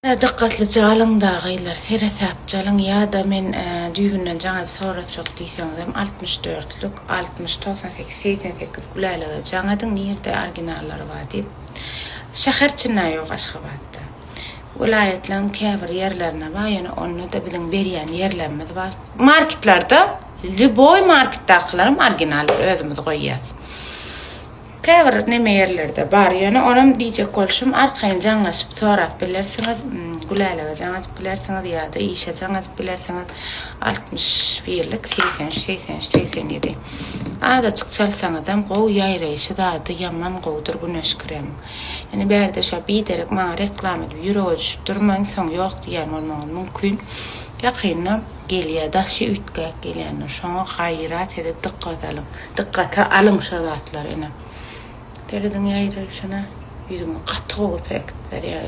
Dikkatli çalın da gaylar seresap çalın ya da men düýünden jaňa sorat çok diýsem 64'lük 60 98 88 gülälige jaňadyň nirde originallary bar diýip şäherçine ýok Aşgabatda. Vilayetlerin käbir ýerlerine bar, ýöne onu da biziň berýän ýerlerimiz bar. Marketlarda Liboy marketdakylarym original özümüz goýýas. Käbir neme ýerlerde bar, ýöne onam diýjek bolşum arkaýyn jaňlaşyp sorap bilersiňiz, gülälige jaňatyp bilersiňiz ýa-da işe jaňatyp bilersiňiz 61'lik 83 83 87. Ada çykçalsaňyzam gowy ýaýraýşy zady ýaman gowdur güneş kremi. Yani berde şo biderek maňa reklam edip ýüregi düşüp durmaň soň ýok diýen bolmagy mümkin. Ýakynna gelýär, daşy ütgäk gelýär. Şoňa gaýrat edip dikkate alyň şo zatlar ene. Tereden ýaýraýşyna ýüzüňe gaty gowy pek berýär.